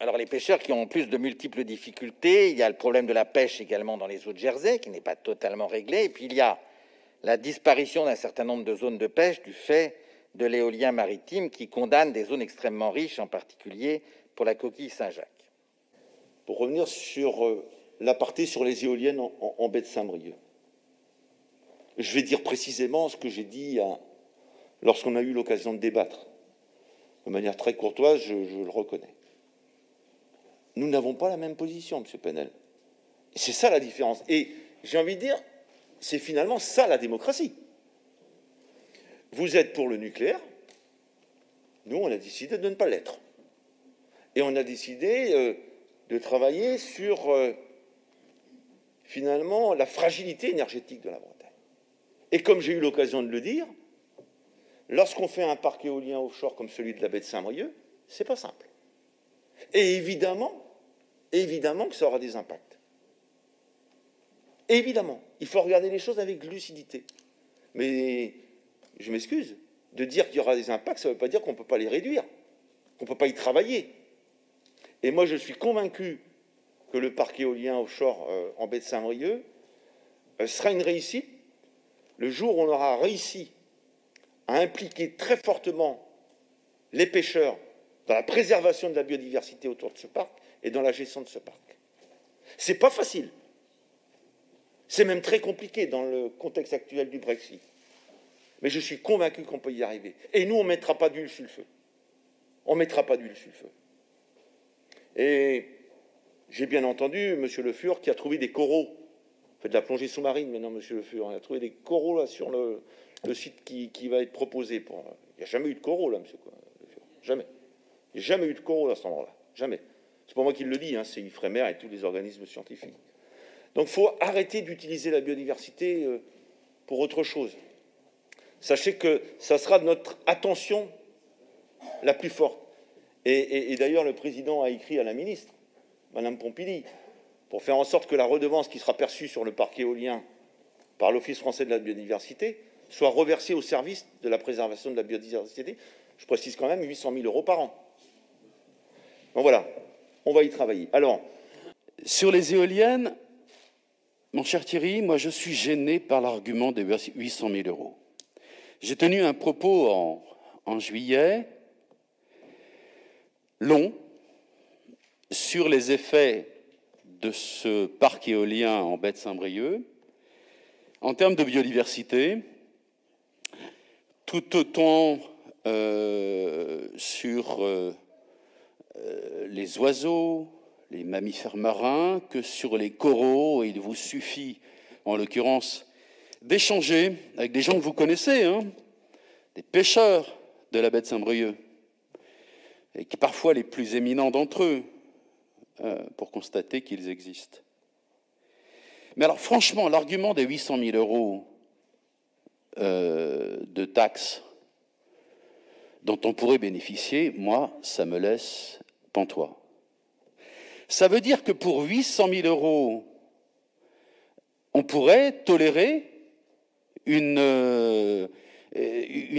Alors les pêcheurs qui ont en plus de multiples difficultés, il y a le problème de la pêche également dans les eaux de Jersey qui n'est pas totalement réglé, et puis il y a la disparition d'un certain nombre de zones de pêche du fait de l'éolien maritime qui condamne des zones extrêmement riches, en particulier pour la coquille Saint-Jacques. Pour revenir sur l'aparté sur les éoliennes en baie de Saint-Brieuc, je vais dire précisément ce que j'ai dit lorsqu'on a eu l'occasion de débattre. De manière très courtoise, je le reconnais. Nous n'avons pas la même position, M. Penel. C'est ça la différence. Et j'ai envie de dire, c'est finalement ça la démocratie. Vous êtes pour le nucléaire, nous on a décidé de ne pas l'être. Et on a décidé de travailler sur finalement la fragilité énergétique de la Bretagne. Et comme j'ai eu l'occasion de le dire, lorsqu'on fait un parc éolien offshore comme celui de la baie de Saint-Brieuc, c'est pas simple. Et évidemment que ça aura des impacts. Évidemment, il faut regarder les choses avec lucidité. Mais je m'excuse, de dire qu'il y aura des impacts, ça ne veut pas dire qu'on ne peut pas les réduire, qu'on ne peut pas y travailler. Et moi, je suis convaincu que le parc éolien offshore en baie de Saint-Brieuc sera une réussite le jour où on aura réussi à impliquer très fortement les pêcheurs dans la préservation de la biodiversité autour de ce parc et dans la gestion de ce parc. C'est pas facile. C'est même très compliqué dans le contexte actuel du Brexit. Mais je suis convaincu qu'on peut y arriver. Et nous, on ne mettra pas d'huile sur le feu. On ne mettra pas d'huile sur le feu. Et j'ai bien entendu M. Le Fur qui a trouvé des coraux. On fait de la plongée sous-marine maintenant, M. Le Fur. Il a trouvé des coraux là, sur le site qui va être proposé. Il n'y a jamais eu de coraux là, M. Le Fur. Jamais. Il n'y a jamais eu de coraux à cet endroit-là. Jamais. C'est pas moi qui le dis, hein, c'est Ifremer et tous les organismes scientifiques. Donc il faut arrêter d'utiliser la biodiversité pour autre chose. Sachez que ça sera notre attention la plus forte. Et d'ailleurs, le président a écrit à la ministre, Mme Pompili, pour faire en sorte que la redevance qui sera perçue sur le parc éolien par l'Office français de la biodiversité soit reversée au service de la préservation de la biodiversité. Je précise quand même 800 000 € par an. Donc voilà, on va y travailler. Alors, sur les éoliennes, mon cher Thierry, moi je suis gêné par l'argument des 800 000 €. J'ai tenu un propos en juillet, long, sur les effets de ce parc éolien en baie de Saint-Brieuc, en termes de biodiversité, tout autant sur les oiseaux, les mammifères marins, que sur les coraux. Et il vous suffit, en l'occurrence, d'échanger avec des gens que vous connaissez, hein, des pêcheurs de la baie de Saint-Brieuc, et qui parfois les plus éminents d'entre eux, pour constater qu'ils existent. Mais alors franchement, l'argument des 800 000 € de taxes dont on pourrait bénéficier, moi, ça me laisse pantois. Ça veut dire que pour 800 000 €, on pourrait tolérer une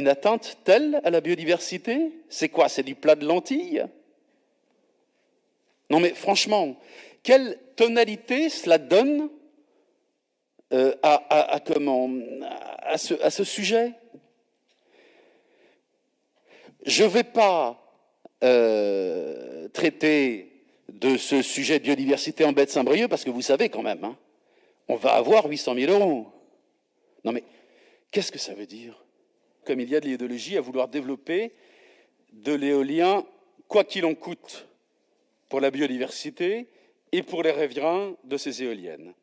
atteinte telle à la biodiversité? C'est quoi? C'est du plat de lentilles? Non mais franchement, quelle tonalité cela donne à ce sujet? Je ne vais pas traiter de ce sujet de biodiversité en baie de Saint-Brieuc parce que vous savez quand même, hein, on va avoir 800 000 €. Non mais, qu'est-ce que ça veut dire? Comme il y a de l'idéologie à vouloir développer de l'éolien, quoi qu'il en coûte, pour la biodiversité et pour les riverains de ces éoliennes.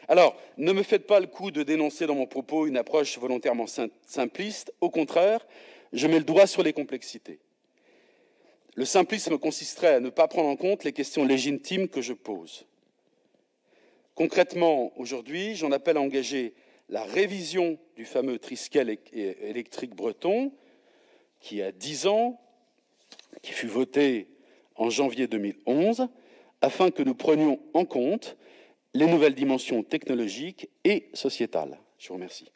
Alors, ne me faites pas le coup de dénoncer dans mon propos une approche volontairement simpliste. Au contraire, je mets le doigt sur les complexités. Le simplisme consisterait à ne pas prendre en compte les questions légitimes que je pose. Concrètement, aujourd'hui, j'en appelle à engager la révision du fameux triskel électrique breton, qui a 10 ans, qui fut voté en janvier 2011, afin que nous prenions en compte les nouvelles dimensions technologiques et sociétales. Je vous remercie.